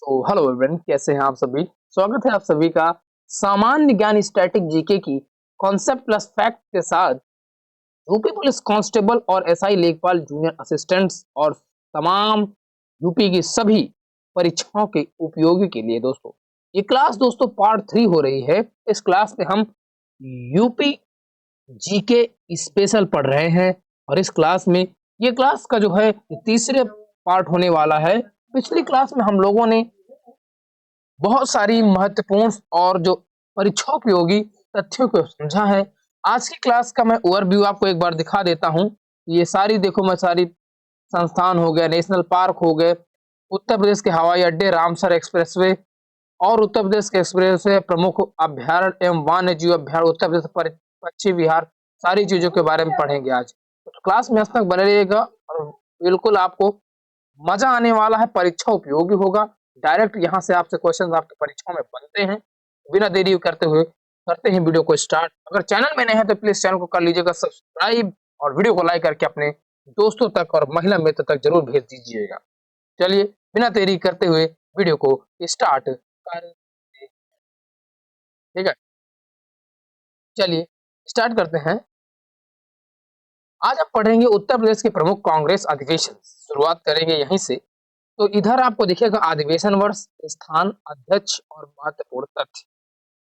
Hello everyone, कैसे हैं आप सभी। स्वागत है आप सभी का सामान्य ज्ञान स्टैटिक जीके की कॉन्सेप्ट प्लस फैक्ट के साथ यूपी पुलिस कांस्टेबल और एसआई लेखपाल जूनियर असिस्टेंट्स और तमाम यूपी की सभी परीक्षाओं के उपयोगी के लिए। दोस्तों, ये क्लास पार्ट 3 हो रही है। इस क्लास में हम यूपी जीके स्पेशल पढ़ रहे हैं और इस क्लास में ये क्लास का जो है तीसरे पार्ट होने वाला है। पिछली क्लास में हम लोगों ने बहुत सारी महत्वपूर्ण और जो परीक्षा उपयोगी तथ्यों को समझा है। आज की क्लास का मैं ओवरव्यू आपको एक बार दिखा देता हूं। ये सारी देखो, मैं सारी संस्थान हो गए, नेशनल पार्क हो गए, उत्तर प्रदेश के हवाई अड्डे, रामसर एक्सप्रेसवे और उत्तर प्रदेश के एक्सप्रेसवे प्रमुख अभ्यारण्य एवं वन्य जीव अभ्यारण्य, उत्तर प्रदेश पश्चिमी बिहार, सारी चीजों के बारे में पढ़ेंगे आज। तो क्लास में अंत तक बने रहिएगा और बिल्कुल आपको मजा आने वाला है, परीक्षा उपयोगी होगा। डायरेक्ट यहाँ से आपसे क्वेश्चन आपकी परीक्षाओं में बनते हैं। बिना देरी करते हुए करते हैं वीडियो को स्टार्ट। अगर चैनल में नए हैं तो प्लीज चैनल को कर लीजिएगा सब्सक्राइब और वीडियो को लाइक करके अपने दोस्तों तक और महिला मित्र तक जरूर भेज दीजिएगा। चलिए बिना देरी करते हुए वीडियो को स्टार्ट कर, ठीक है। चलिए स्टार्ट करते हैं। आज हम पढ़ेंगे उत्तर प्रदेश के प्रमुख कांग्रेस अधिवेशन। शुरुआत करेंगे यहीं से। तो इधर आपको दिखेगा अधिवेशन वर्ष, स्थान, अध्यक्ष और महत्वपूर्ण तथ्य।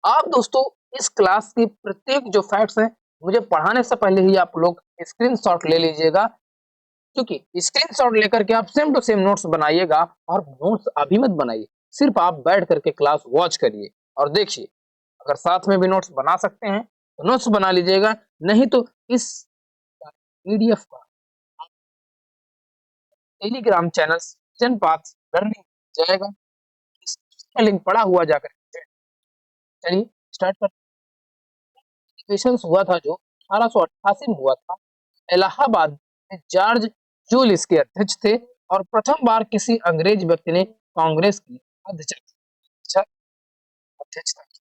आप दोस्तों इस क्लास की प्रत्येक जो फैक्ट्स हैं, मुझे पढ़ाने से पहले ही आप लोग स्क्रीनशॉट ले लीजिएगा, क्योंकि स्क्रीनशॉट लेकर के आप सेम टू सेम नोट्स बनाइएगा। और नोट्स अभी मत बनाइए, सिर्फ आप बैठ करके क्लास वॉच करिए और देखिए। अगर साथ में भी नोट्स बना सकते हैं तो नोट्स बना लीजिएगा, नहीं तो इस पीडीएफ का Telegram channel session path learning जाएगा, इसका लिंक पड़ा हुआ जाकर। चलिए स्टार्ट करते हैं। अधिवेशन हुआ था जो 1888 में हुआ था। इलाहाबाद में जॉर्ज जूल इसके अध्यक्ष थे और प्रथम बार किसी अंग्रेज व्यक्ति ने कांग्रेस की अध्यक्षता की।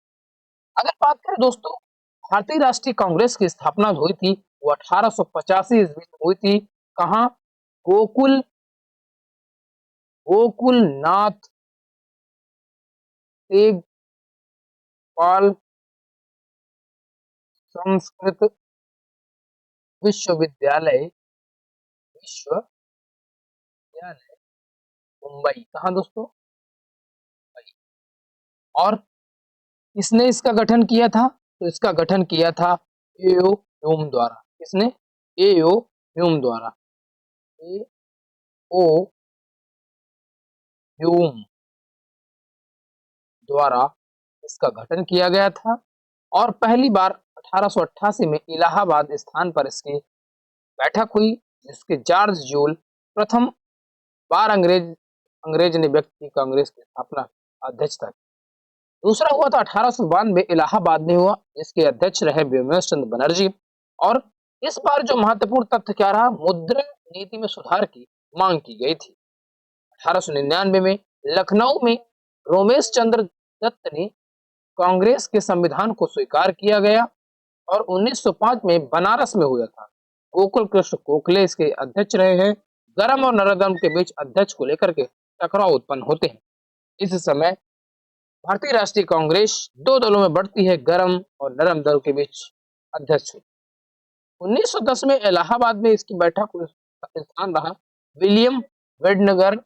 अगर बात करें दोस्तों, भारतीय राष्ट्रीय कांग्रेस की स्थापना हुई थी वो 1885 ईस्वी में हुई थी। कहाँ? गोकुल गोकुलनाथ तेजपाल संस्कृत विश्वविद्यालय मुंबई। कहाँ दोस्तों? मुंबई। और किसने इसका गठन किया था? तो इसका गठन किया था एओ ह्यूम द्वारा। किसने? एओ ह्यूम द्वारा। एओ ह्यूम द्वारा इसका गठन किया गया था और पहली बार 1888 में इलाहाबाद स्थान पर इसकी बैठक हुई, जिसके जॉर्ज जूल प्रथम बार अंग्रेज ने व्यक्ति कांग्रेस की स्थापना अध्यक्षता की। दूसरा हुआ था 1892 इलाहाबाद में हुआ, जिसके अध्यक्ष रहे व्योमेश चंद्र बनर्जी। और इस बार जो महत्वपूर्ण तथ्य क्या रहा, मुद्रा नीति में सुधार की मांग की गई थी। 1899 में लखनऊ में रोमेश चंद्र दत्त ने कांग्रेस के संविधान को स्वीकार किया गया और 1905 में बनारस में हुआ था। गोकुल कृष्ण गोखले इसके अध्यक्ष रहे हैं। गर्म और नरम के बीच अध्यक्ष को लेकर के टकराव उत्पन्न होते हैं। इस समय भारतीय राष्ट्रीय कांग्रेस दो दलों में बढ़ती है, गर्म और नरम दल के बीच अध्यक्ष। 1910 में इलाहाबाद में इसकी बैठक स्थान रहा। विलियम वेडनगर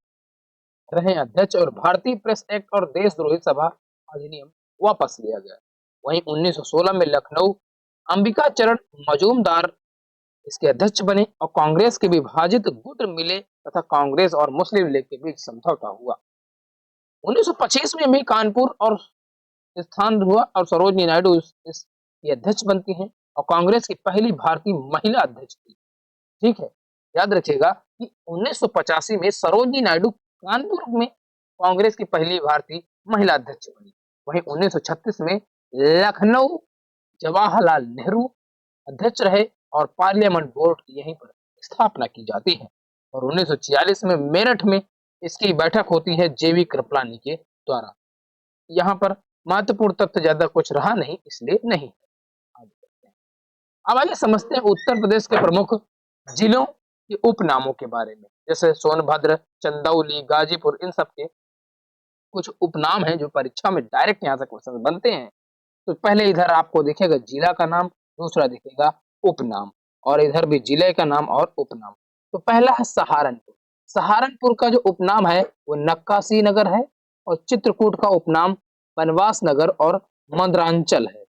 रहे अध्यक्ष और भारतीय प्रेस एक्ट और देशद्रोही सभा अधिनियम वापस लिया गया। वहीं 1916 में लखनऊ अंबिका चरण मजूमदार इसके अध्यक्ष बने और कांग्रेस के विभाजित गुट मिले तथा कांग्रेस और मुस्लिम लीग के बीच समझौता हुआ। 1925 में भी कानपुर और स्थान हुआ और सरोजनी नायडू इसकी अध्यक्ष बनती हैं और कांग्रेस की पहली भारतीय महिला अध्यक्ष थी। ठीक है, याद रखिएगा कि 1985 में सरोजनी नायडू कानपुर में कांग्रेस की पहली भारतीय महिला अध्यक्ष बनी। वहीं 1936 में लखनऊ जवाहरलाल नेहरू अध्यक्ष रहे और पार्लियामेंट बोर्ड की यहीं पर स्थापना की जाती है। और 1946 में मेरठ में इसकी बैठक होती है जेवी कृपलानी के द्वारा। यहाँ पर महत्वपूर्ण तथ्य ज्यादा कुछ रहा नहीं, इसलिए नहीं। अब आइए समझते हैं उत्तर प्रदेश के प्रमुख जिलों के उपनामों के बारे में, जैसे सोनभद्र, चंदौली, गाजीपुर, इन सब के कुछ उपनाम हैं जो परीक्षा में डायरेक्ट यहाँ से क्वेश्चन बनते हैं। तो पहले इधर आपको दिखेगा जिला का नाम, दूसरा दिखेगा उपनाम, और इधर भी जिले का नाम और उपनाम। तो पहला है सहारनपुर। सहारनपुर का जो उपनाम है वो नक्काशी नगर है, और चित्रकूट का उपनाम बनवास नगर और मंदरांचल है।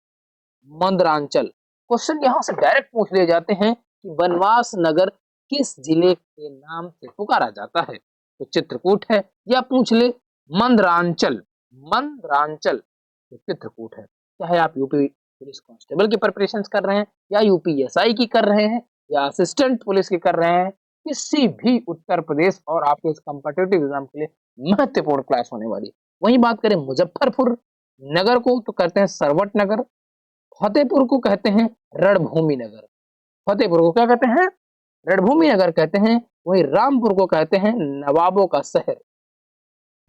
मंदरांचल क्वेश्चन यहाँ से डायरेक्ट पूछ लिए जाते हैं कि बनवास नगर किस जिले के नाम से पुकारा जाता है, तो चित्रकूट है, या पूछ ले मंदरांचल, मंदरांचल तो चित्रकूट है। चाहे आप यूपी पुलिस कांस्टेबल की प्रिपरेशन कर रहे हैं, या यूपीएसआई की कर रहे हैं, या असिस्टेंट पुलिस की कर रहे हैं, किसी भी उत्तर प्रदेश और आपके इस कॉम्पिटिटिव एग्जाम के लिए महत्वपूर्ण क्लास होने वाली। वहीं बात करें मुजफ्फरपुर नगर को तो कहते हैं सरवट नगर, फतेहपुर को कहते हैं रणभूमि नगर, फतेहपुर को क्या कहते हैं, रणभूमि नगर कहते हैं। वहीं रामपुर को कहते हैं नवाबों का शहर,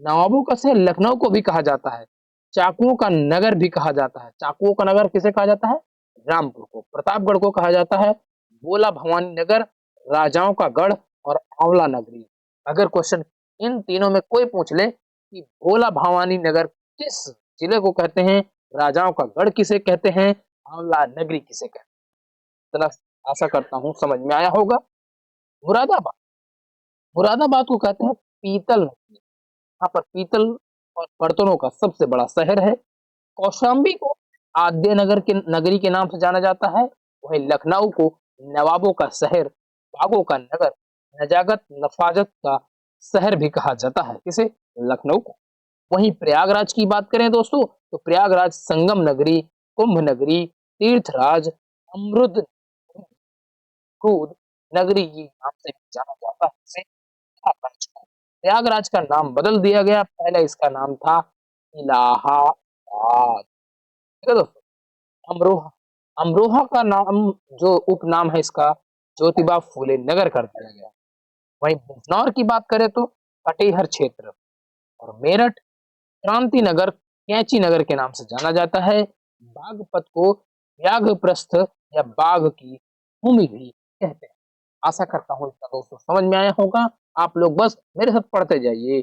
नवाबों का शहर लखनऊ को भी कहा जाता है। चाकुओं का नगर भी कहा जाता है, चाकुओं का नगर किसे कहा जाता है, रामपुर को। प्रतापगढ़ को कहा जाता है बोला भवानी नगर, राजाओं का गढ़ और आंवला नगरी। अगर क्वेश्चन इन तीनों में कोई पूछ ले कि भोला भवानी नगर किस जिले को कहते हैं, राजाओं का गढ़ किसे कहते हैं, आंवला नगरी किसे कहते हैं, इतना आशा करता हूँ समझ में आया होगा। मुरादाबाद, मुरादाबाद को कहते हैं पीतल नगरी, यहाँ पर पीतल और बर्तनों का सबसे बड़ा शहर है। कौशाम्बी को आद्य नगर के नगरी के नाम से जाना जाता है। वहीं लखनऊ को नवाबों का शहर, बागों का नगर, नजाकत नफाजत का शहर भी कहा जाता है, किसे, लखनऊ को। वहीं प्रयागराज की बात करें दोस्तों तो प्रयागराज संगम नगरी, कुंभ नगरी, तीर्थराज, अमृत दूध नगरी के नाम से जाना जाता है, इसे प्रयागराज को। प्रयागराज का नाम बदल दिया गया, पहले इसका नाम था इलाहाबाद, ठीक है दोस्तों। अमरोहा, अमरोहा का नाम जो उपनाम है इसका ज्योतिबा फूले नगर कर दिया गया। वहीं बिजनौर की बात करें तो कटेहर क्षेत्र, और मेरठ क्रांति नगर, कैंची नगर के नाम से जाना जाता है। बागपत को व्याघ्रप्रस्थ या बाघ की भूमि भी कहते हैं। आशा करता हूँ इसका दोस्तों समझ में आया होगा। आप लोग बस मेरे साथ पढ़ते जाइए।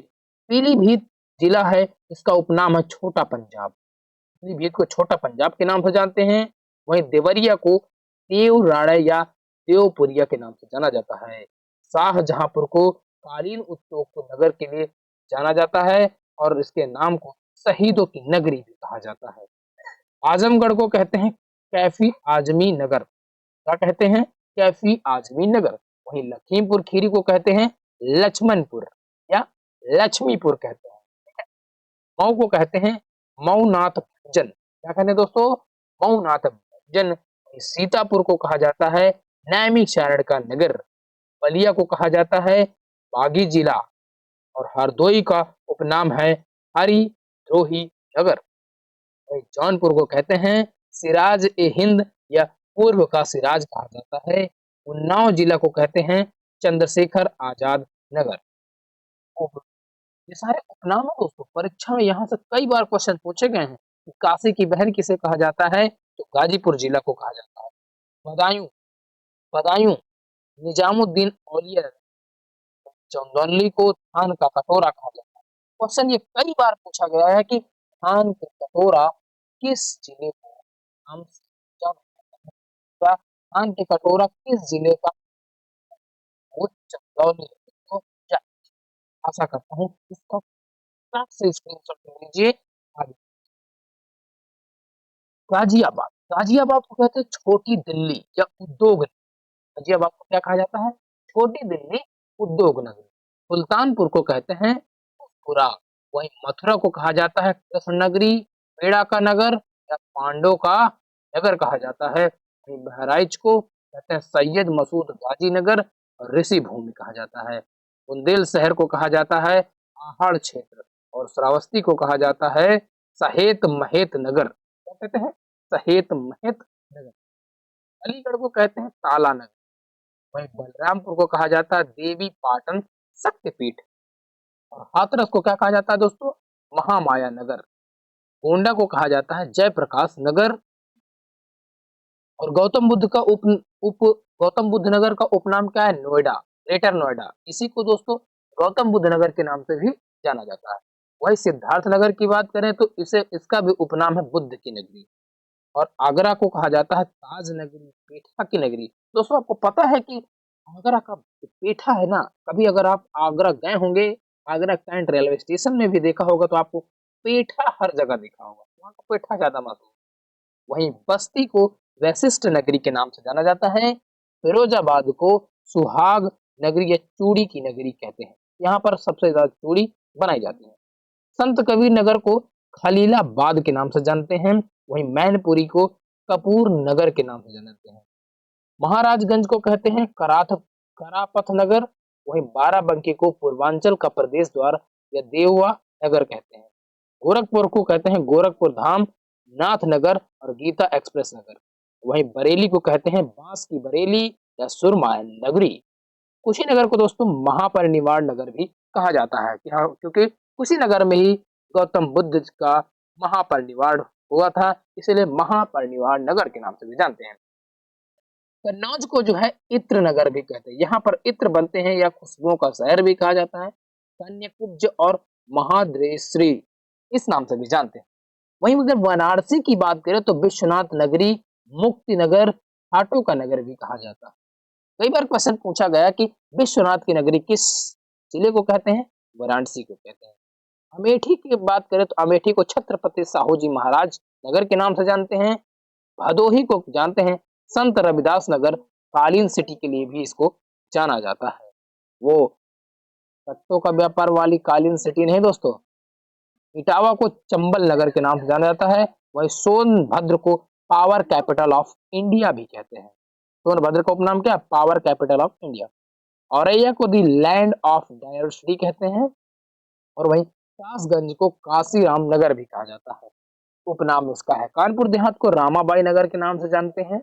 पीलीभीत जिला है, इसका उपनाम है छोटा पंजाब, पीलीभीत को छोटा पंजाब के नाम से जानते हैं। वहीं देवरिया को देवराड़ा या देवपुरिया के नाम से जाना जाता है। शाहजहांपुर को कालीन उत्तोक नगर के लिए जाना जाता है, और इसके नाम को शहीदों की नगरी भी कहा जाता है। आजमगढ़ को कहते हैं कैफी आजमी नगर, क्या कहते हैं, कैफी आजमी नगर। वहीं लखीमपुर खीरी को कहते हैं लक्ष्मणपुर या लक्ष्मीपुर कहते हैं। मऊ को कहते हैं मऊनाथ भंजन, क्या कहते हैं दोस्तों, मऊनाथ भंजन। सीतापुर को कहा जाता है नैमिषारण्य का नगर, बलिया को कहा जाता है बागी जिला, और हरदोई का उपनाम है हरिद्रोही नगर। जौनपुर को कहते हैं सिराज ए हिंद या पूर्व का सिराज कहा जाता है। उन्नाव जिला को कहते हैं चंद्रशेखर आजाद नगर। ये सारे उपनाम है दोस्तों, परीक्षा में यहाँ से कई बार क्वेश्चन पूछे गए हैं कि काशी की बहन किसे कहा जाता है, तो गाजीपुर जिला को कहा जाता है। बदायूं, बदायूं निजामुद्दीन औलिया, चंदौली को थान का कटोरा कहा जाता है। क्वेश्चन ये कई बार पूछा गया है कि थान का कटोरा किस जिले को नाम से जाना जाता है, क्या थान के कटोरा किस जिले का, वो चंदौली को क्या। आशा करता हूँ इसका फटाक से स्क्रीनशॉट ले लीजिए। आगे गाजियाबाद, गाजियाबाद को कहते हैं छोटी दिल्ली या उद्योग नगरी। गाजियाबाद को क्या कहा जाता है, छोटी दिल्ली उद्योग नगरी। सुल्तानपुर को कहते हैं खुरा। वहीं मथुरा को कहा जाता है कृष्ण नगरी, पेड़ा का नगर या पांडव का नगर कहा जाता है। वहीं बहराइच को कहते हैं सैयद मसूद गाजी नगर और ऋषि भूमि कहा जाता है। बुंदेल शहर को कहा जाता है आहड़ क्षेत्र, और श्रावस्ती को कहा जाता है सहेत महेत नगर, क्या कहते हैं, सहेत महेत नगर। अलीगढ़ को कहते हैं ताला नगर। वहीं बलरामपुर को कहा जाता है देवी पाटन शक्तिपीठ, और हाथरस को क्या कहा जाता है दोस्तों, महामाया नगर। गोंडा को कहा जाता है जयप्रकाश नगर, और गौतम बुद्ध का उप गौतम बुद्ध नगर का उपनाम क्या है, नोएडा, ग्रेटर नोएडा। इसी को दोस्तों गौतम बुद्ध नगर के नाम से भी जाना जाता है। वही सिद्धार्थ नगर की बात करें तो इसे इसका भी उपनाम है बुद्ध की नगरी। और आगरा को कहा जाता है ताज नगरी, पेठा की नगरी। दोस्तों आपको पता है कि आगरा का पेठा है ना, कभी अगर आप आगरा गए होंगे, आगरा कैंट रेलवे स्टेशन में भी देखा होगा तो आपको पेठा हर जगह देखा होगा, वहाँ का पेठा ज्यादा मशहूर। वहीं बस्ती को वैशिष्ट नगरी के नाम से जाना जाता है। फिरोजाबाद को सुहाग नगरी या चूड़ी की नगरी कहते हैं, यहाँ पर सबसे ज्यादा चूड़ी बनाई जाती है। संत कबीर नगर को खलीलाबाद के नाम से जानते हैं। वहीं मैनपुरी को कपूर नगर के नाम से जानते हैं। महाराजगंज को कहते हैं करापथ नगर। वहीं बाराबंकी को पूर्वांचल का प्रदेश द्वार या देववा नगर कहते हैं। गोरखपुर को कहते हैं गोरखपुर धाम, नाथ नगर और गीता एक्सप्रेस नगर। वहीं बरेली को कहते हैं बांस की बरेली या सुरमा नगरी। कुशीनगर को दोस्तों महापरिनिर्वाण नगर भी कहा जाता है कि हाँ, क्योंकि कुशीनगर में ही गौतम बुद्ध का महापरिनिर्वाण हुआ था, इसलिए महापरिनिर्वाण नगर के नाम से भी जानते हैं। कन्नौज को जो है इत्र नगर भी कहते हैं, यहाँ पर इत्र बनते हैं या खुशबुओं का शहर भी कहा जाता है। कन्याकुब्ज और महाद्रेश्वरी इस नाम से भी जानते हैं। वहीं अगर वाराणसी की बात करें तो विश्वनाथ नगरी, मुक्ति नगर, हाटों का नगर भी कहा जाता है। कई बार क्वेश्चन पूछा गया कि विश्वनाथ की नगरी किस जिले को कहते हैं, वाराणसी को कहते हैं। अमेठी की बात करें तो अमेठी को छत्रपति साहू जी महाराज नगर के नाम से जानते हैं। भदोही को जानते हैं संत रविदास नगर, कालीन सिटी के लिए भी इसको जाना जाता है। वो कत्तों का व्यापार वाली कालीन सिटी नहीं दोस्तों। इटावा को चंबल नगर के नाम से जाना जाता है। वही सोनभद्र को पावर कैपिटल ऑफ इंडिया भी कहते हैं। सोनभद्र का उपनाम क्या, power capital of India. Auraiya को दी लैंड ऑफ डायवर्सिटी कहते हैं। और वहीं कासगंज को काशीराम नगर भी कहा जाता है, उपनाम इसका है। कानपुर देहात को रामाबाई नगर के नाम से जानते हैं,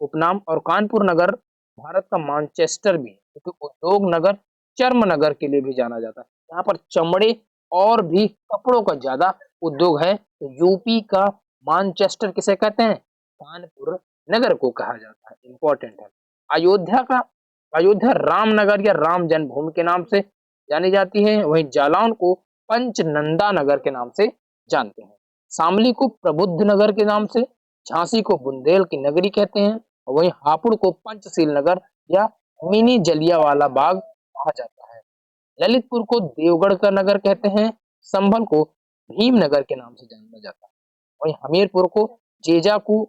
उपनाम। और कानपुर नगर भारत का मानचेस्टर भी है, क्योंकि उद्योग नगर, चर्म नगर के लिए भी जाना जाता है। यहाँ पर चमड़े और भी कपड़ों का ज्यादा उद्योग है, तो यूपी का मानचेस्टर किसे कहते हैं, कानपुर नगर को कहा जाता है, इंपॉर्टेंट है। अयोध्या का अयोध्या रामनगर या राम जन्मभूमि के नाम से जानी जाती है। वहीं जालौन को पंचनंदा नगर के नाम से जानते हैं। शामली को प्रबुद्ध नगर के नाम से, झांसी को बुंदेल की नगरी कहते हैं। और वहीं हापुड़ को पंचशील नगर या मिनी जलियांवाला बाग कहा जाता है। ललितपुर को देवगढ़ का नगर कहते हैं। संभल को भीम नगर के नाम से जाना जाता है। वहीं हमीरपुर को जेजाकू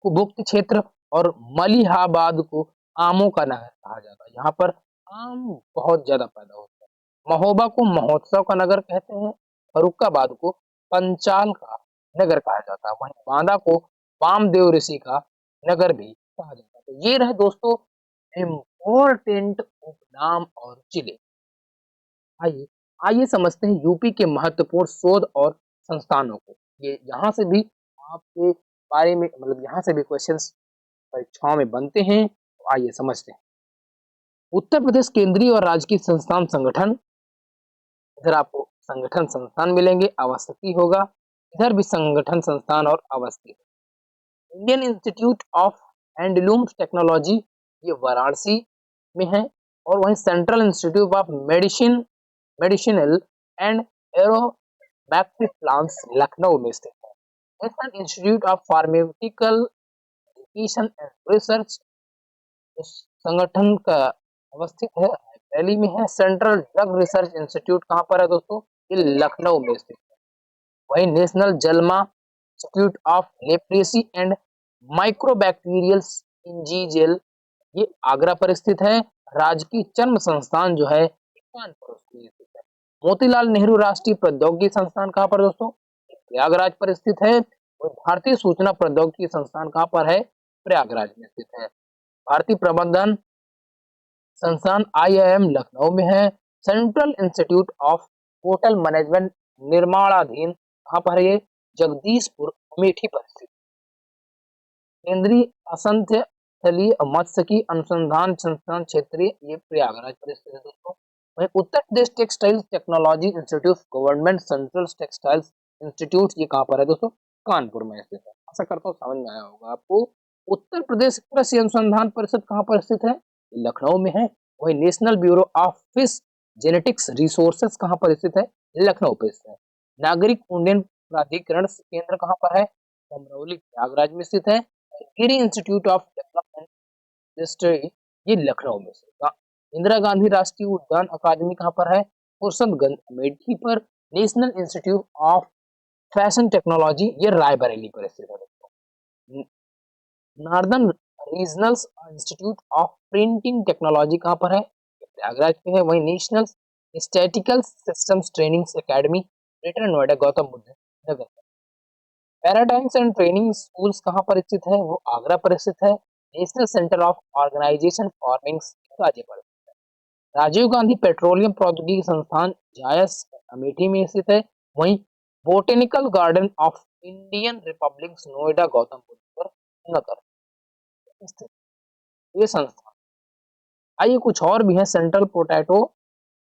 भुक्त क्षेत्र और मलिहाबाद को आमों का नगर कहा जाता है। यहाँ पर आम बहुत ज्यादा पैदा होता है। महोबा को महोत्सव का नगर कहते हैं। फरुखाबाद को पंचाल का नगर कहा जाता है। वहीं बांदा को वामदेव ऋषि का नगर भी कहा जाता है। तो ये रहे दोस्तों इम्पोर्टेंट उपनाम और जिले। आइए आइए समझते हैं यूपी के महत्वपूर्ण शोध और संस्थानों को। ये यहाँ से भी आपके बारे में मतलब यहाँ से भी क्वेश्चंस परीक्षाओं में बनते हैं, तो आइए समझते हैं। उत्तर प्रदेश केंद्रीय और राजकीय संस्थान संगठन, इधर आपको संगठन संस्थान मिलेंगे, अवस्थिति होगा। इधर भी संगठन संस्थान और अवस्थित। Indian institute of handloom technology ये वाराणसी में है। और वहीं central institute of medicinal and aromatic plants Lucknow में स्थित है। National institute of pharmaceutical education and research इस संगठन का अवस्थित है, दिल्ली में है। सेंट्रल ड्रग रिसर्च इंस्टीट्यूट कहाँ पर है दोस्तों, ये लखनऊ में स्थित है। वहीं national JALMA institute of leprosy and mycobacterial इंजीजियल ये आगरा पर स्थित है। राजकीय चर्म संस्थान जो है कानपुर स्थित है। मोतीलाल नेहरू राष्ट्रीय प्रौद्योगिकी संस्थान कहाँ पर दोस्तों, प्रयागराज पर स्थित है। और भारतीय सूचना प्रौद्योगिकी संस्थान कहाँ पर है, प्रयागराज में स्थित है। भारतीय प्रबंधन संस्थान IIM लखनऊ में है। Central institute of hotel management निर्माणाधीन कहाँ पर है, ये जगदीशपुर अमेठी पर स्थित। केंद्रीय असंख्य स्थलीय मत्स्यिकी अनुसंधान संस्थान क्षेत्रीय ये प्रयागराज पर स्थित है दोस्तों। वहीं Uttar Pradesh textile technology institute government central textiles institute ये कहाँ पर है दोस्तों, कानपुर में स्थित है। आशा करता हूँ समझ में आया होगा आपको। उत्तर प्रदेश कृषि अनुसंधान परिषद कहाँ पर स्थित है, लखनऊ में है। वही national bureau of fish genetics resources कहाँ पर स्थित है, लखनऊ पे स्थित है। नागरिक उड्डयन प्राधिकरण केंद्र कहाँ पर है? अमरौली प्रयागराज में स्थित है। गिरी इंस्टीट्यूट ऑफ डेवलपमेंट हिस्ट्री ये लखनऊ में स्थित है। इंदिरा गांधी राष्ट्रीय उद्यान अकादमी कहाँ पर है? फुर्सतगंज अमेठी पर। National institute of fashion technology ये रायबरेली पर स्थित है दोस्तों। Northern regional institute of printing technology कहाँ पर है? प्रयागराज पे है। वहीं national statical systems training academy greater Noida Gautam Buddh Nagar. Paradigms and training schools कहाँ पर स्थित है? वो आगरा पर स्थित है। National centre of organisation farming Ghazipur. Rajiv Gandhi petroleum प्रौद्योगिकी संस्थान जायस अमेठी में स्थित है। वहीं botanical garden of Indian Republic Noida Gautam Buddha पर नगर स्थित ये संस्थान। आइए कुछ और भी है। सेंट्रल पोटैटो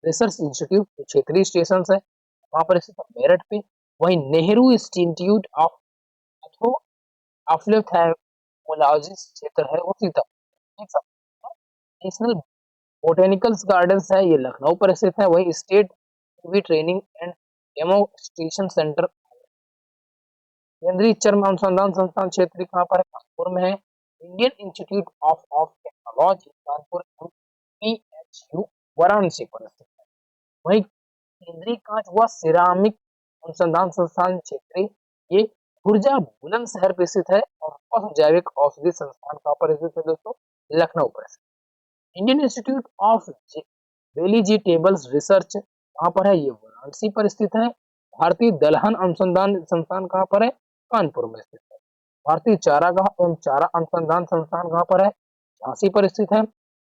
रिसर्च इंस्टीट्यूट क्षेत्रीय स्टेशन है वहां पर स्थित मेरठ पे। वहीं नेहरू इंस्टीट्यूट ऑफ ऑफ्थेल्मोलॉजी क्षेत्र है वो सीतापुर। नेशनल बोटेनिकल्स गार्डन्स है ये लखनऊ पर स्थित है। वही state navy training and demonstration centre केंद्रीय चर्म अनुसंधान संस्थान क्षेत्र कहाँ पर है? कानपुर में है। Indian institute of technology Kanpur PHU Varanasi पर स्थित है। वही केंद्रीय कांच व सिरामिक अनुसंधान संस्थान क्षेत्रीय ये खुर्जा बुलंदशहर पे स्थित है। और पशु जैविक औषधि संस्थान कहाँ पर स्थित है दोस्तों? लखनऊ पर स्थित। Indian institute of vegetables research कहाँ पर है? ये वाराणसी पर स्थित है। भारतीय दलहन अनुसंधान संस्थान कहाँ पर है? कानपुर में स्थित है। भारतीय चारागाह एवं चारा अनुसंधान संस्थान कहाँ पर है? झांसी पर स्थित है।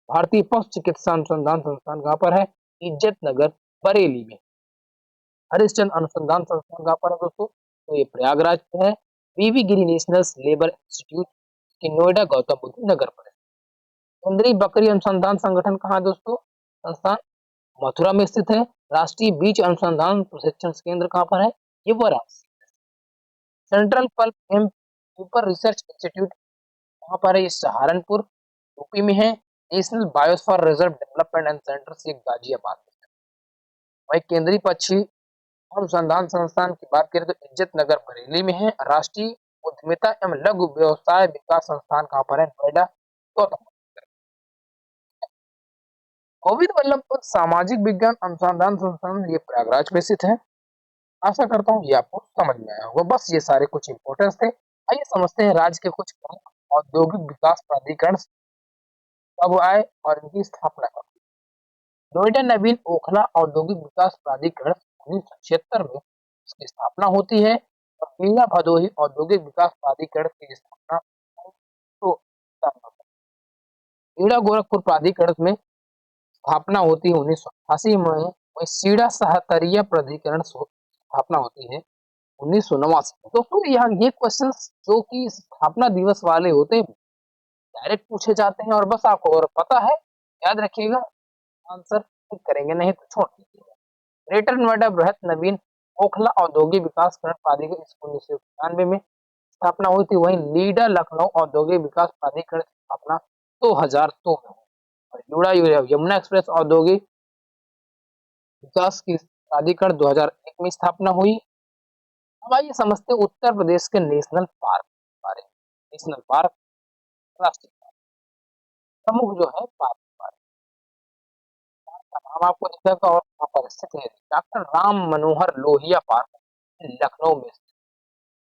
भारतीय पशु चिकित्सा अनुसंधान संस्थान कहाँ पर है? इज्जत नगर बरेली में। हरिश्चंद्र अनुसंधान संस्थान कहाँ पर है दोस्तों? तो ये प्रयागराज पे है। वीवी गिरी नेशनल लेबर इंस्टीट्यूट की नोएडा गौतम बुद्ध नगर पर है। केंद्रीय बकरी अनुसंधान संगठन कहाँ है दोस्तों? संस्थान मथुरा में स्थित है। राष्ट्रीय बीज अनुसंधान प्रशिक्षण केंद्र कहाँ पर है? ये Varanasi. Central pulp and paper research institute कहाँ पर है? ये सहारनपुर यूपी में है। National biosphere reserve development and centre ये गाजियाबाद में है। वही केंद्रीय पक्षी अनुसंधान संस्थान की बात करें तो इज्जत नगर बरेली में है। राष्ट्रीय उद्यमिता एवं लघु व्यवसाय विकास संस्थान कहाँ पर है? नोएडा गौतम। गोविंद वल्लभ पंत सामाजिक विज्ञान अनुसंधान संस्थान ये प्रयागराज में स्थित है। आशा करता हूँ ये आपको समझ में आया होगा। बस ये सारे कुछ इंपोर्टेंस थे। आइए समझते हैं राज्य के कुछ प्रमुख औद्योगिक विकास प्राधिकरण कब आए और इनकी स्थापना कब। नोएडा नवीन ओखला औद्योगिक विकास प्राधिकरण 1976 में इसकी स्थापना होती है। और पीला भदोही औद्योगिक विकास प्राधिकरण की स्थापना तो ईड़ा गोरखपुर प्राधिकरण में स्थापना होती है 1988 में। वही सीड़ा सहतरिया प्राधिकरण स्थापना होती है 1989। दोस्तों यहाँ ये क्वेश्चन जो कि स्थापना दिवस वाले होते हैं डायरेक्ट पूछे जाते हैं और बस आपको और पता है याद रखिएगा आंसर ठीक करेंगे नहीं तो छोड़ दीजिएगा। ग्रेटर नोएडा बृहत नवीन ओखला औद्योगिक विकास प्राधिकरण 1991 में स्थापना हुई थी। वहीं लीडा लखनऊ औद्योगिक विकास प्राधिकरण की स्थापना 2002 में हुई। यमुना एक्सप्रेस औद्योगिक विकास की प्राधिकरण 2001 में स्थापना हुई। अब आइए समझते हैं उत्तर प्रदेश के नेशनल पार्क के बारे में। नेशनल पार्क राष्ट्रीय पार्क प्रमुख जो है पार्क का नाम आपको दिख जाएगा और वहाँ पर स्थित है डॉक्टर राम मनोहर लोहिया पार्क लखनऊ में स्थित।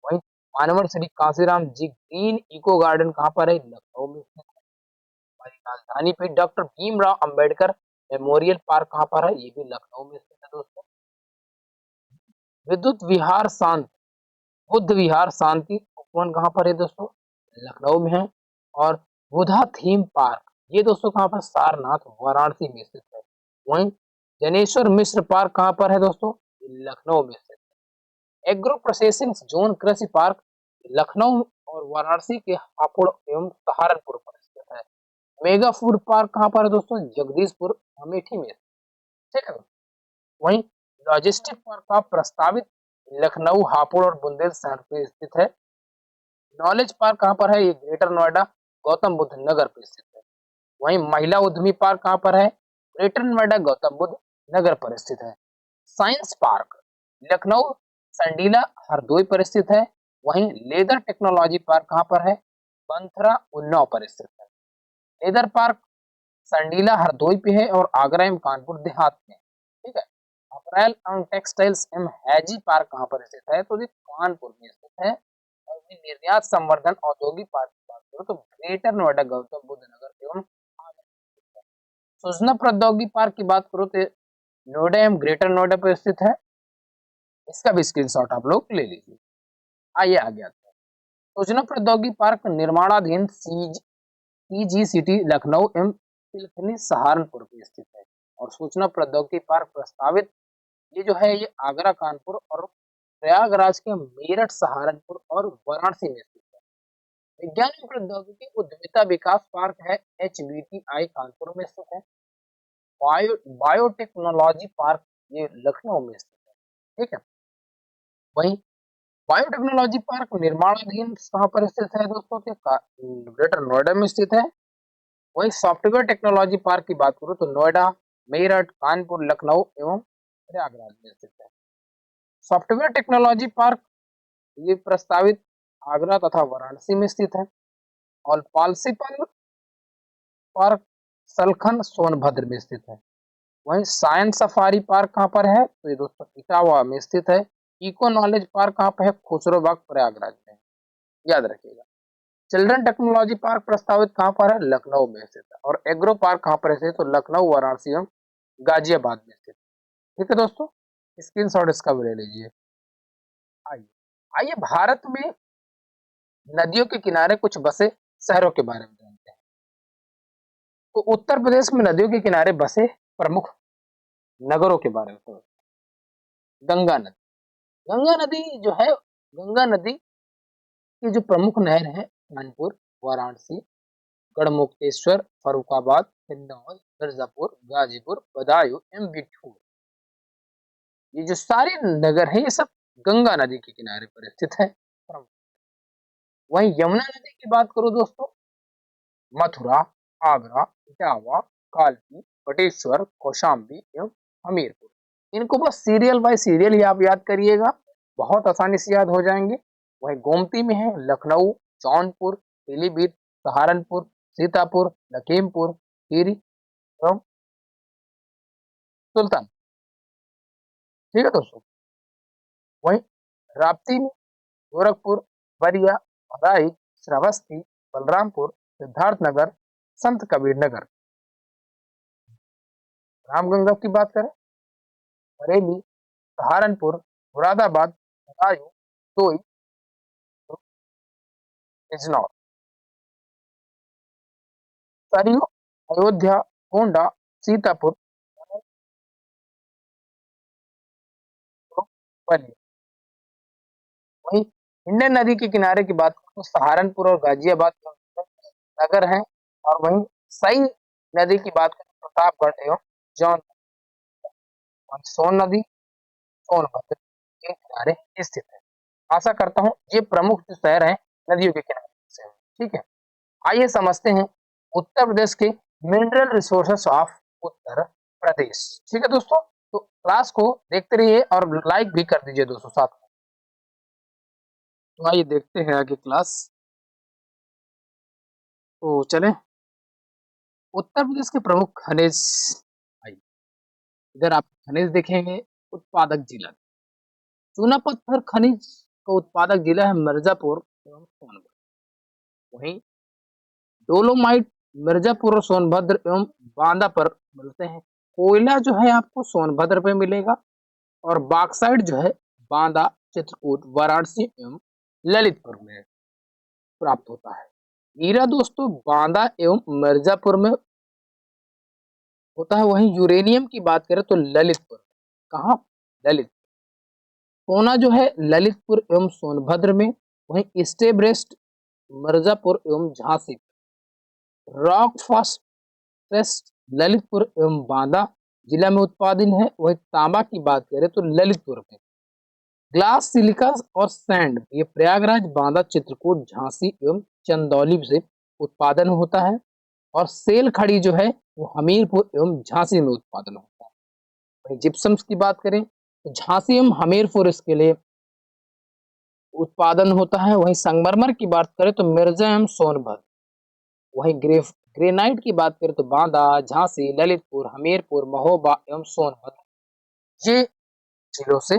वहीं मानवर श्री कांसीराम जी ग्रीन इको गार्डन कहाँ पर है? लखनऊ में स्थित है। हमारी राजधानी पे doctor Bhimrao Ambedkar memorial park कहाँ पर है? ये भी लखनऊ में स्थित है दोस्तों। विद्युत विहार शांत बुद्ध विहार शांति उपवन कहाँ पर है दोस्तों? लखनऊ में है। और बुधा थीम पार्क ये दोस्तों कहाँ पर? सारनाथ वाराणसी में स्थित है। वहीं जनेश्वर मिश्र पार्क कहाँ पर है दोस्तों? लखनऊ में स्थित है। एग्रो प्रोसेसिंग जोन कृषि पार्क लखनऊ और वाराणसी के हापुड़ एवं सहारनपुर पर स्थित है। मेगा फूड पार्क कहाँ पर है दोस्तों? जगदीशपुर अमेठी में। ठीक है। वहीं लॉजिस्टिक पार्क का प्रस्तावित लखनऊ हापुड़ और बुंदेलखंड पे स्थित है। नॉलेज पार्क कहाँ पर है? ये ग्रेटर नोएडा गौतम बुद्ध नगर पे स्थित है। वहीं महिला उद्यमी पार्क कहाँ पर है? ग्रेटर नोएडा गौतम बुद्ध नगर पर स्थित है। साइंस पार्क लखनऊ संडीला हरदोई पर स्थित है। वहीं लेदर टेक्नोलॉजी पार्क कहाँ पर है? बंथरा उन्नाव पर स्थित है। लेदर पार्क संडीला हरदोई पे है और आगरा एवं कानपुर देहात में, ठीक है। अप्रैल एंड टेक्सटाइल्स एवं हैजी पार्क कहाँ पर स्थित है? तो ये कानपुर में स्थित है। और ये निर्यात संवर्धन औद्योगिक पार्क की बात करो तो ग्रेटर नोएडा गौतम बुद्ध नगर एवं आगरा में स्थित है। सूचना प्रौद्योगिकी पार्क की बात करो तो नोएडा एवं ग्रेटर नोएडा पर स्थित है। इसका भी स्क्रीनशॉट आप लोग ले लीजिए। आइए आगे आते हैं। सूचना प्रौद्योगिकी पार्क निर्माणाधीन सीजी सिटी लखनऊ एवं पिलखनी सहारनपुर में स्थित है। और सूचना प्रौद्योगिकी पार्क प्रस्तावित ये जो है ये आगरा कानपुर और प्रयागराज के मेरठ सहारनपुर और वाराणसी में स्थित है। विज्ञान एवं प्रौद्योगिकी उद्यमिता विकास पार्क है HBTI कानपुर में स्थित है। बायोटेक्नोलॉजी पार्क ये लखनऊ में स्थित है, ठीक है। वहीं बायोटेक्नोलॉजी पार्क निर्माणाधीन कहाँ पर स्थित है दोस्तों? ग्रेटर नोएडा में स्थित है। वहीं सॉफ्टवेयर टेक्नोलॉजी पार्क की बात करूं तो नोएडा, मेरठ, कानपुर, लखनऊ एवं प्रयागराज में स्थित है। सॉफ्टवेयर टेक्नोलॉजी पार्क ये प्रस्तावित आगरा तथा वाराणसी में स्थित है। और पालसीपल पार्क सलखन सोनभद्र में स्थित है। वहीं साइंस सफारी पार्क कहाँ पर है? तो ये दोस्तों इटावा में स्थित है। इको नॉलेज पार्क कहाँ पर है? खुसरोबाग प्रयागराज में, याद रखिएगा। चिल्ड्रन टेक्नोलॉजी पार्क प्रस्तावित कहाँ पर है? लखनऊ में स्थित है। और एग्रो पार्क कहाँ पर स्थित? तो लखनऊ, वाराणसी एवं गाजियाबाद में स्थित। ठीक है दोस्तों, स्क्रीनशॉट इसका भी ले लीजिए। आइए आइए भारत में नदियों के किनारे कुछ बसे शहरों के बारे में जानते हैं। तो उत्तर प्रदेश में नदियों के किनारे बसे प्रमुख नगरों के बारे में तो गंगा नदी। गंगा नदी जो है, गंगा नदी की जो प्रमुख नहर है कानपुर, वाराणसी, गढ़मुक्तेश्वर, फर्रुखाबाद, हिंदौल, मिर्जापुर, गाजीपुर, बदायूं एवं बिठूर, ये जो सारे नगर हैं ये सब गंगा नदी के किनारे पर स्थित है। वहीं यमुना नदी की बात करो दोस्तों, मथुरा, आगरा, इटावा, कालपी, बटेश्वर, कौशाम्बी एवं हमीरपुर, इनको बस सीरियल बाय सीरियल ही आप याद करिएगा, बहुत आसानी से याद हो जाएंगे। वहीं गोमती में है लखनऊ, जौनपुर, पीलीभीत, सहारनपुर, सीतापुर, लखीमपुर खीरी एवं सुल्तान, ठीक है दोस्तों। वहीं राप्ती में गोरखपुर, बलिया, बदायूं, श्रावस्ती, बलरामपुर, सिद्धार्थनगर, संत कबीर नगर। रामगंगा की बात करें, बरेली, सहारनपुर, मुरादाबाद, बदायूं, सोई, बिजनौर, सरयू, अयोध्या, गोंडा, सीतापुर, बलिया। वहीं इंडियन नदी के किनारे की बात करें तो सहारनपुर और गाजियाबाद नगर हैं। और वहीं सई नदी की बात करें तो प्रतापगढ़ एवं जौनपुर। सोन नदी सोनभद्र के किनारे स्थित है। आशा करता हूँ ये प्रमुख जो शहर हैं नदियों के किनारे से हैं, ठीक है। आइए समझते हैं उत्तर प्रदेश के mineral resources of Uttar Pradesh, ठीक है दोस्तों। तो क्लास को देखते रहिए और लाइक भी कर दीजिए दोस्तों साथ में। तो आइए देखते हैं आगे क्लास। तो चलें, उत्तर प्रदेश के प्रमुख खनिज। आइए इधर आप खनिज देखेंगे, उत्पादक जिला चूना पत्थर खनिज का उत्पादक जिला है मिर्जापुर एवं सोनभद्र। वहीं डोलोमाइट मिर्जापुर और सोनभद्र एवं बांदा पर मिलते हैं। कोयला जो है आपको सोनभद्र पे मिलेगा और बॉक्साइट जो है बांदा, चित्रकूट, वाराणसी एवं ललितपुर में प्राप्त होता है। हीरा दोस्तों बांदा एवं मिर्जापुर में होता है। वहीं यूरेनियम की बात करें तो ललितपुर, कहाँ? ललित। सोना जो है ललितपुर एवं सोनभद्र में। वहीं स्टेब्रेस्ट मिर्जापुर एवं झांसी। रॉक फॉस्फेट ललितपुर एवं बांदा जिला में उत्पादन है। वही तांबा की बात करें तो ललितपुर में। ग्लास, सिलिका और सैंड ये प्रयागराज, बांदा, चित्रकूट, झांसी एवं चंदौली से उत्पादन होता है। और सेल खड़ी जो है वो हमीरपुर एवं झांसी में उत्पादन होता है। वही जिप्सम्स की बात करें तो झांसी एवं हमीरपुर इसके लिए उत्पादन होता है। वहीं संगमरमर की बात करें तो मिर्जा एवं सोनभद्र। वहीं ग्रेनाइट की बात करें तो बांदा, झांसी, ललितपुर, हमीरपुर, महोबा एवं सोनभद्र ये जिलों से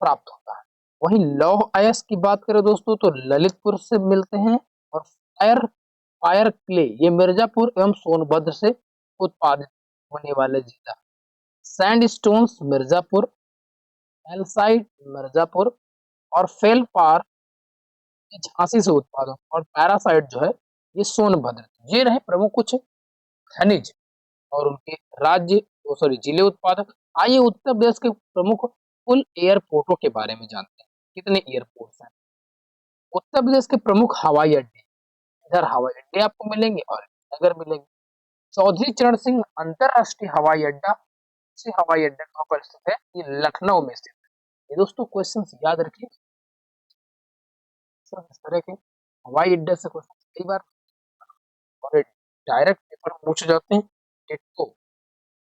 प्राप्त होता है। वहीं लौह अयस्क की बात करें दोस्तों तो ललितपुर से मिलते हैं। और फायर फायर क्ले ये मिर्जापुर एवं सोनभद्र से उत्पादित होने वाले जिला। सैंडस्टोन्स मिर्जापुर, एल्साइट मिर्जापुर और फेलपार झांसी से उत्पादन और पैरासाइट जो है ये सोनभद्र। ये रहे प्रमुख कुछ खनिज और उनके राज्य सॉरी जिले उत्पादक। आइए उत्तर प्रदेश के प्रमुख कुल एयरपोर्टों के बारे में जानते हैं। कितने एयरपोर्ट्स हैं उत्तर प्रदेश के प्रमुख हवाई अड्डे? इधर हवाई अड्डे आपको मिलेंगे और नगर मिलेंगे। चौधरी चरण सिंह अंतरराष्ट्रीय हवाई अड्डा से हवाई अड्डा कहाँ पर स्थित है? ये लखनऊ में स्थित है। ये दोस्तों क्वेश्चन याद रखिए, इस तरह के हवाई अड्डे से क्वेश्चन कई बार और डायरेक्ट पेपर में पूछे जाते हैं। टिट्को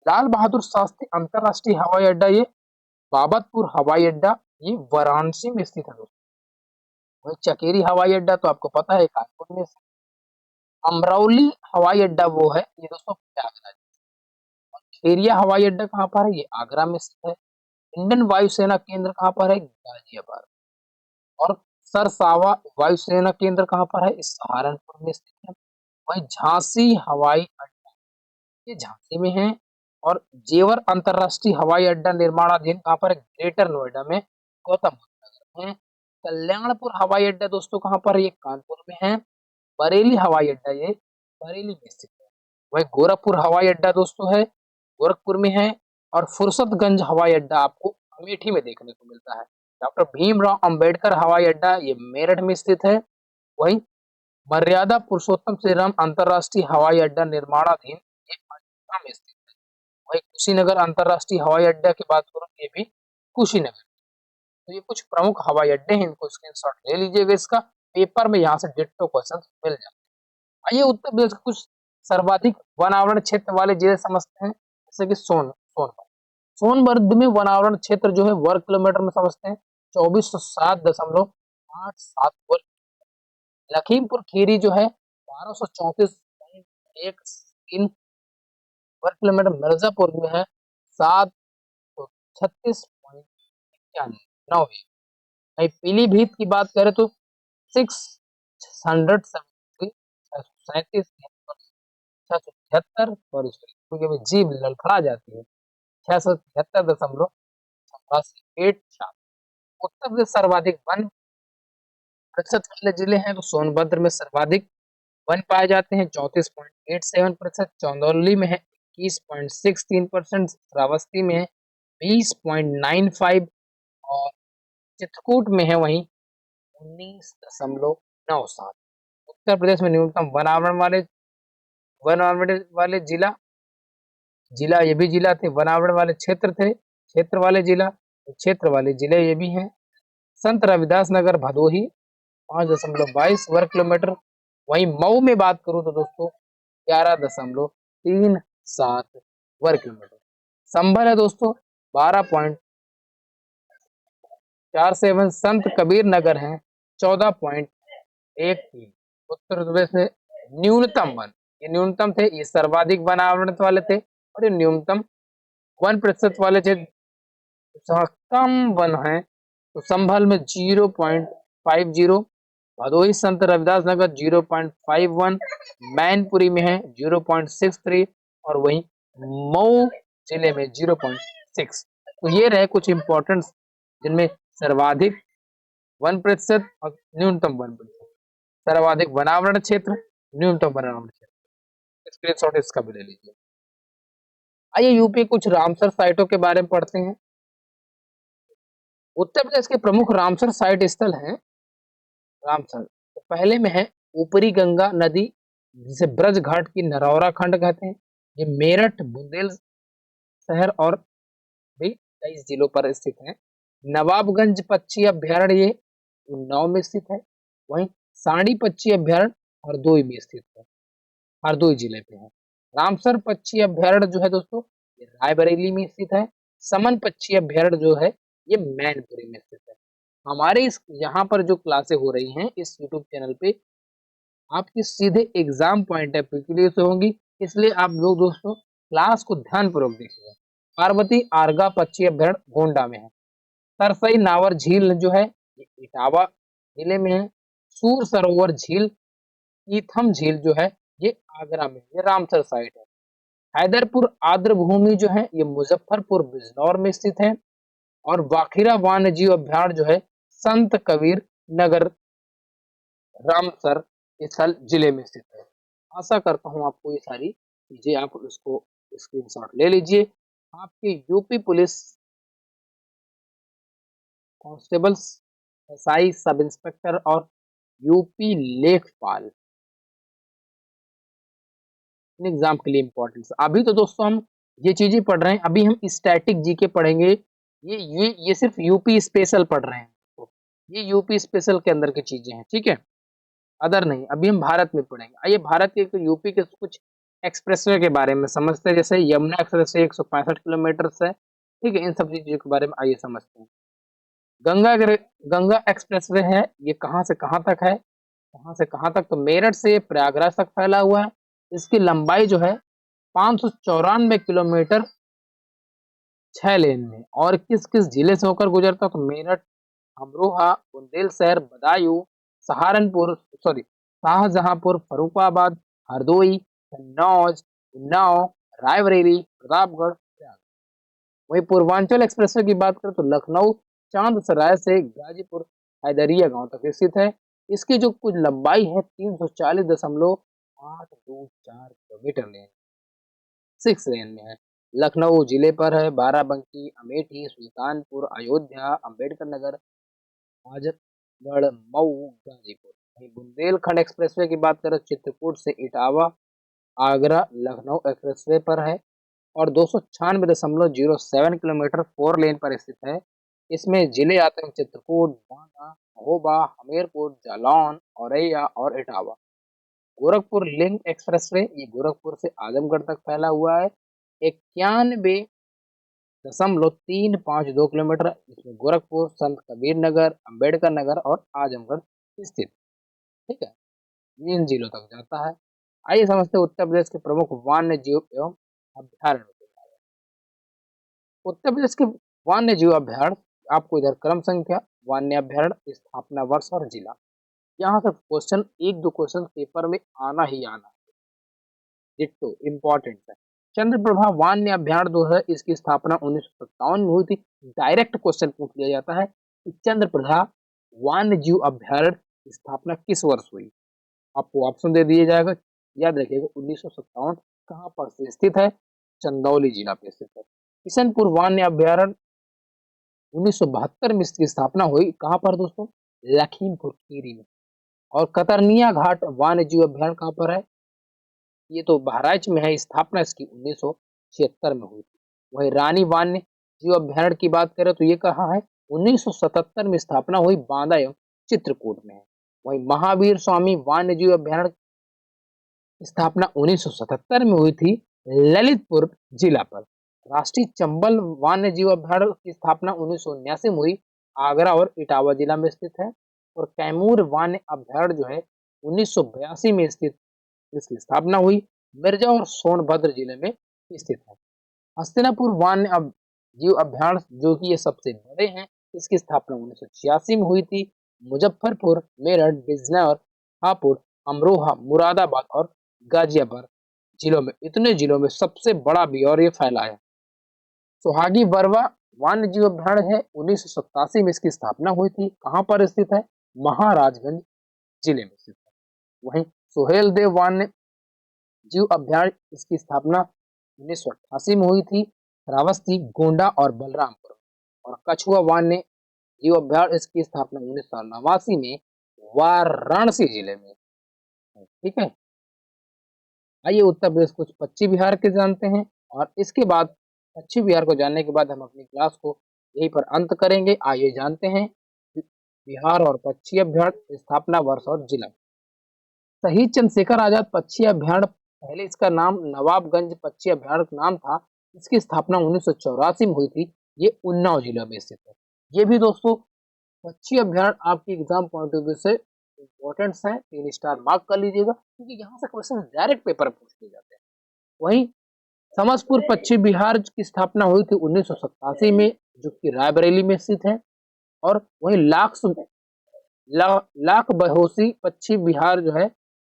लाल बहादुर शास्त्री अंतरराष्ट्रीय हवाई अड्डा ये बाबतपुर हवाई अड्डा ये वाराणसी में स्थित है दोस्तों। वही चकेरी हवाई अड्डा तो आपको पता है कानपुर में। अमरौली हवाई अड्डा वो है ये दोस्तों प्रयागराज। और खेरिया हवाई अड्डा कहाँ पर है? ये आगरा में स्थित है। इंडियन वायुसेना केंद्र कहाँ पर है? गाजियाबाद। और सरसावा वायुसेना केंद्र कहाँ पर है? इस सहारनपुर में स्थित है। वही झांसी हवाई अड्डा ये झांसी में है। और जेवर अंतरराष्ट्रीय हवाई अड्डा निर्माणाधीन कहाँ पर है? ग्रेटर नोएडा में गौतम बुद्ध नगर में। कल्याणपुर हवाई अड्डा दोस्तों कहाँ पर है? ये कानपुर में है। बरेली हवाई अड्डा ये बरेली में स्थित है। वही गोरखपुर हवाई अड्डा दोस्तों है गोरखपुर में है। और फुर्सतगंज हवाई अड्डा आपको अमेठी में देखने को मिलता है। डॉक्टर भीमराव अंबेडकर हवाई अड्डा ये मेरठ में स्थित है। वही मर्यादा पुरुषोत्तम श्री राम अंतरराष्ट्रीय हवाई अड्डा निर्माणाधीन ये पटना में स्थित है। वही कुशीनगर अंतरराष्ट्रीय हवाई अड्डा की बात करूं ये भी कुशीनगर। तो ये कुछ प्रमुख हवाई अड्डे हैं, इनको स्क्रीनशॉट ले लीजिएगा। इसका पेपर में यहाँ से डिट्टो क्वेश्चन मिल जाए। आइए उत्तर प्रदेश के कुछ सर्वाधिक वनावरण क्षेत्र वाले जिले समझते हैं। जैसे कि सोनभद्र। सोनभद्र में वनावरण क्षेत्र जो है वर्ग किलोमीटर में समझते हैं 2407.87 वर्ग। लखीमपुर खीरी जो है 1234.13 वर्ग किलोमीटर। मिर्जापुर में है 736.91। पीलीभीत की बात करें तो 673 क्योंकि जीभ लड़खड़ा जाती है 673.87। उत्तर प्रदेश सर्वाधिक वन प्रतिशत वाले जिले हैं तो सोनभद्र में सर्वाधिक वन पाए जाते हैं 34.87%। चंदौली में है 21.63%। श्रावस्ती में है 20.95। और चित्रकूट में है वहीं 19.97। उत्तर प्रदेश में न्यूनतम वनावरण वाले जिला जिला ये भी जिला थे। वनावरण वाले क्षेत्र वाले जिला क्षेत्र वाले जिले ये भी हैं। संत रविदास नगर भदोही 5.22 वर्ग किलोमीटर। वहीं मऊ में बात करूं तो दोस्तों 11.37 वर्ग किलोमीटर। संभल है दोस्तों 12.47। संत कबीर नगर है 14.13। उत्तर प्रदेश में न्यूनतम वन ये न्यूनतम थे, ये सर्वाधिक वन आवरण वाले थे और ये न्यूनतम 1% वाले थे। कम वन है तो संभल में 0.50। भदोही संत रविदास नगर 0.51। मैनपुरी में है 0.63। और वहीं मऊ जिले में 0.6। तो ये रहे कुछ इंपॉर्टेंट जिनमें सर्वाधिक 1% और न्यूनतम 1%। सर्वाधिक वनावरण क्षेत्र, न्यूनतम वनावरण क्षेत्र। स्क्रीनशॉट इसका भी ले लीजिए। आइए यूपी कुछ रामसर साइटों के बारे में पढ़ते हैं। उत्तर प्रदेश के प्रमुख रामसर साइट स्थल हैं। रामसर तो पहले में है ऊपरी गंगा नदी जिसे ब्रज घाट की नरौरा खंड कहते हैं। ये मेरठ बुंदेल शहर और भी कई जिलों पर स्थित है। नवाबगंज पक्षी अभ्यारण्य ये उन्नाव में स्थित है। वहीं सांडी पक्षी अभ्यारण्य हरदोई में स्थित है, हरदोई जिले पे है। रामसर पक्षी अभ्यारण्य जो है दोस्तों ये रायबरेली में स्थित है। समन पक्षी अभ्यारण्य जो है ये मैनपुरी में स्थित है। हमारे इस यहाँ पर जो क्लासें हो रही हैं इस यूट्यूब चैनल पे आपकी सीधे एग्जाम पॉइंट ऑफ व्यू के लिए से होंगी, इसलिए आप लोग दोस्तों क्लास को ध्यानपूर्वक देखिएगा। पार्वती आरगा पक्षी अभ्यारण्य गोंडा में है। सरसई नावर झील जो है ये इटावा जिले में है। सूर सरोवर झील ईथम झील जो है ये आगरा में, ये रामसर साइट है। हैदरपुर आर्द्र भूमि जो है ये मुजफ्फरपुर बिजनौर में स्थित है। और वाखिरा वन्य जीव अभ्यारण्य जो है संत कबीर नगर रामसर स्थल जिले में स्थित है। आशा करता हूँ आपको ये सारी चीजें आप इसको स्क्रीनशॉट ले लीजिए। आपके UP police constables, SI, sub inspector और यूपी लेखपाल इन एग्जाम के लिए इम्पोर्टेंट है। अभी तो दोस्तों हम ये चीजें पढ़ रहे हैं, अभी हम स्टैटिक जीके पढ़ेंगे। ये सिर्फ यूपी स्पेशल पढ़ रहे हैं, तो ये यूपी स्पेशल के अंदर की चीजें हैं, ठीक है, अदर नहीं। अभी हम भारत में पढ़ेंगे। आइए भारत के यूपी के कुछ एक्सप्रेसवे के बारे में समझते हैं। जैसे यमुना एक्सप्रेसवे 165 किलोमीटर है, ठीक है। इन सब चीजों के बारे में आइए समझते हैं। गंगा गंगा एक्सप्रेसवे है, ये कहाँ से कहाँ तक है, कहाँ से कहाँ तक, तो मेरठ से प्रयागराज तक फैला हुआ है। इसकी लंबाई जो है 594 किलोमीटर 6 लेन में। और किस किस जिले से होकर गुजरता, तो मेरठ, अमरोहा, बुंदेलशहर, बदायूं, सहारनपुर, सॉरी शाहजहांपुर, फर्रुखाबाद, हरदोई, कन्नौज, उन्नाव, रायबरेली, प्रतापगढ़, प्रयाग। वहीं पूर्वांचल एक्सप्रेसवे की बात करें तो लखनऊ चांदसराय से गाजीपुर हैदरिया गांव तक स्थित है। इसकी जो कुछ लंबाई है 340.824 किलोमीटर लेन, 6 लेन में है। लखनऊ जिले पर है। बाराबंकी, अमेठी, सुल्तानपुर, अयोध्या, अंबेडकर नगर, आजमगढ़, मऊ, गाजीपुर। वहीं बुंदेलखंड एक्सप्रेसवे की बात करें चित्रकूट से इटावा, आगरा, लखनऊ एक्सप्रेसवे पर है और 296.07 किलोमीटर 4 लेन पर स्थित है। इसमें जिले आते हैं चित्रकूट, बांदा, महोबा, हमीरपुर, जालौन, औरैया और इटावा। गोरखपुर लिंक एक्सप्रेसवे ये गोरखपुर से आजमगढ़ तक फैला हुआ है। 91.352 किलोमीटर, इसमें गोरखपुर, संत कबीर नगर, अंबेडकर नगर और आजमगढ़ स्थित, ठीक है। ये इन जिलों तक जाता है। आइए समझते हैं उत्तर प्रदेश के प्रमुख वन्य जीव एवं अभ्यारण्य के बारे में। उत्तर प्रदेश के वन्य जीव अभ्यारण्य, आपको इधर क्रम संख्या, वन्य अभ्यारण्य, स्थापना वर्ष और जिला, यहाँ से क्वेश्चन, एक दो क्वेश्चन पेपर में आना ही आना है, डिट्टो इम्पोर्टेंट है। चंद्रप्रभा वन्य अभ्यारण्य जो है इसकी स्थापना 1957 में हुई थी। डायरेक्ट क्वेश्चन पूछ लिया जाता है कि चंद्रप्रभा वन्य जीव अभ्यारण्य की स्थापना किस वर्ष हुई। आपको ऑप्शन दे दिया जाएगा, याद रखिएगा 1957। कहाँ पर से स्थित है, चंदौली जिला पे स्थित है। किशनपुर वन्य अभ्यारण्य 1972 में इसकी स्थापना हुई, कहाँ पर दोस्तों, लखीमपुर खीरी में। और कतरनिया घाट वन्य जीव अभ्यारण्य कहाँ पर है, ये तो बहराइच में है। स्थापना इसकी 1976 में हुई थी। वही रानी वन्य जीव अभ्यारण्य की बात करें तो ये कहाँ है, 1977 में स्थापना हुई, बांदा एवं चित्रकूट में है। वही महावीर स्वामी वन्य जीव अभ्यारण्य स्थापना 1977 में हुई थी, ललितपुर जिला पर। राष्ट्रीय चंबल वन्य जीव अभ्यारण्य की स्थापना 1979 में हुई, आगरा और इटावा जिला में स्थित है। और कैमूर वन्य अभ्यारण्य जो है 1982 में स्थित, इसकी स्थापना हुई, मिर्जा और सोनभद्र जिले में स्थित है। हस्तिनापुर वन्य जीव अभ्यारण्य जो कि ये सबसे बड़े हैं, इसकी स्थापना 1986 में हुई थी। मुजफ्फरपुर, मेरठ, बिजनौर, हापुड़, अमरोहा, मुरादाबाद और गाजियाबाद जिलों में, इतने जिलों में सबसे बड़ा भी और ये फैला है। सुहागी बरवा वन्य जीव अभ्यारण्य है, 1987 में इसकी स्थापना हुई थी। कहाँ पर स्थित है, महाराजगंज जिले में स्थित है। वहीं सुहेल देव वन्य जीव अभ्यारण्य, इसकी स्थापना 1988 में हुई थी, श्रावस्ती, गोंडा और बलरामपुर। और कछुआ वन्य जीव अभ्यारण्य, इसकी स्थापना 1989 में वाराणसी जिले में, ठीक है। आइए उत्तर प्रदेश कुछ पश्चिम बिहार के जानते हैं और इसके बाद पश्चिम बिहार को जानने के बाद हम अपनी क्लास को यहीं पर अंत करेंगे। आइए जानते हैं बिहार और पश्चिम अभ्यारण्य, स्थापना वर्ष और जिला। शहीद चंद्रशेखर आजाद पक्षी अभ्यारण्य, पहले इसका नाम नवाबगंज पक्षी अभ्यारण्य नाम था। इसकी स्थापना 1984 में हुई थी। ये उन्नाव जिला में स्थित है। ये भी दोस्तों पक्षी अभ्यारण्य आपके एग्जाम पॉइंट ऑफ व्यू से इम्पोर्टेंट्स है, 3 स्टार मार्क कर लीजिएगा क्योंकि यहाँ से क्वेश्चन डायरेक्ट पेपर में पूछ लिए जाते हैं। वहीं समसपुर पश्चिम बिहार की स्थापना हुई थी 1987 में, जो कि रायबरेली में स्थित है। और वहीं लाख बहोसी पश्चिम बिहार जो है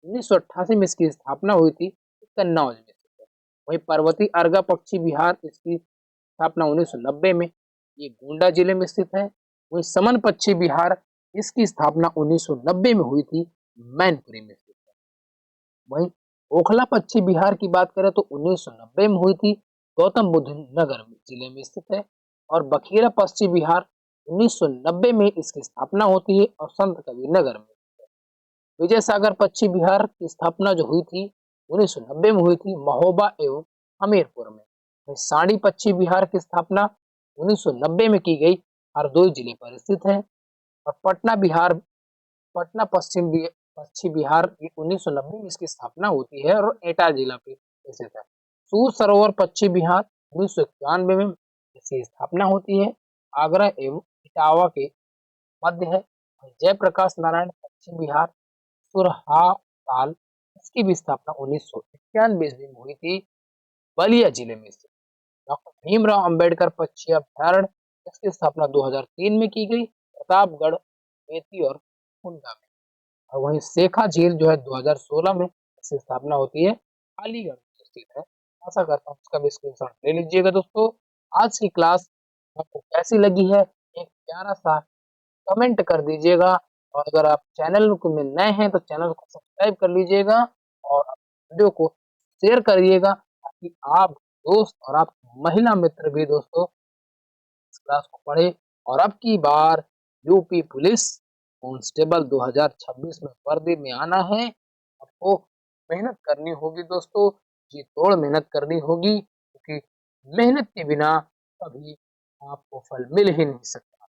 1988 में इसकी स्थापना हुई थी, कन्नौज में स्थित है। वहीं पर्वती अर्गा पक्षी बिहार, इसकी स्थापना 1990 में, ये गोंडा जिले में स्थित है। वहीं समन पक्षी बिहार, इसकी स्थापना 1990 में हुई थी, मैनपुरी में स्थित है। वहीं ओखला पक्षी बिहार की बात करें तो 1990 में हुई थी, गौतम बुद्ध नगर जिले में स्थित है। और बखीरा पश्चिम बिहार 1990 में इसकी स्थापना होती है और संत कबीर नगर में। विजय सागर पश्चिम बिहार की स्थापना जो हुई थी 1990 में हुई थी, महोबा एवं हमीरपुर में। साड़ी पश्चिम बिहार की स्थापना 1990 में की गई, हरदोई जिले पर स्थित है। और पटना पश्चिम बिहार 1990 में इसकी स्थापना होती है और एटा जिला पे स्थित है। सूर सरोवर पश्चिम बिहार 1991 में इसकी स्थापना होती है, आगरा एवं इटावा के मध्य है। जयप्रकाश नारायण पश्चिम बिहार सुरहापाल, इसकी भी स्थापना 1991 में हुई थी, बलिया जिले में स्थित। डॉक्टर भीमराव अंबेडकर पक्षी अभ्यारण्य, इसकी स्थापना 2003 में की गई, प्रतापगढ़, बेती और कुंडा में। और वहीं शेखा झील जो है 2016 में इसकी स्थापना होती है, अलीगढ़ में स्थित है। आशा करता हूँ इसका भी स्क्रीनशॉट ले लीजिएगा दोस्तों। आज की क्लास आपको कैसी लगी है, एक प्यारा सा कमेंट कर दीजिएगा। और अगर आप चैनल को में नए हैं तो चैनल को सब्सक्राइब कर लीजिएगा और वीडियो को शेयर करिएगा, ताकि आप दोस्त और आप महिला मित्र भी दोस्तों इस क्लास को पढ़े और अब की बार यूपी पुलिस कांस्टेबल 2026 में वर्दी में आना है। आपको मेहनत करनी होगी दोस्तों, जी तोड़ मेहनत करनी होगी, क्योंकि मेहनत के बिना कभी आपको फल मिल ही नहीं सकता।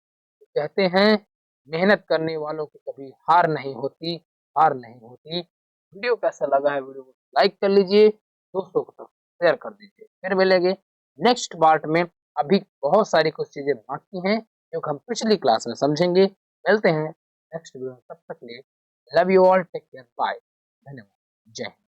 कहते हैं मेहनत करने वालों की कभी हार नहीं होती, हार नहीं होती। वीडियो कैसा लगा है, वीडियो को लाइक कर लीजिए, दोस्तों को शेयर कर दीजिए। फिर मिलेंगे नेक्स्ट पार्ट में। अभी बहुत सारी कुछ चीजें बाकी हैं जो हम पिछली क्लास में समझेंगे। मिलते हैं नेक्स्ट वीडियो में, तब तक के लिए love you all, take care, bye, धन्यवाद, जय हिंद।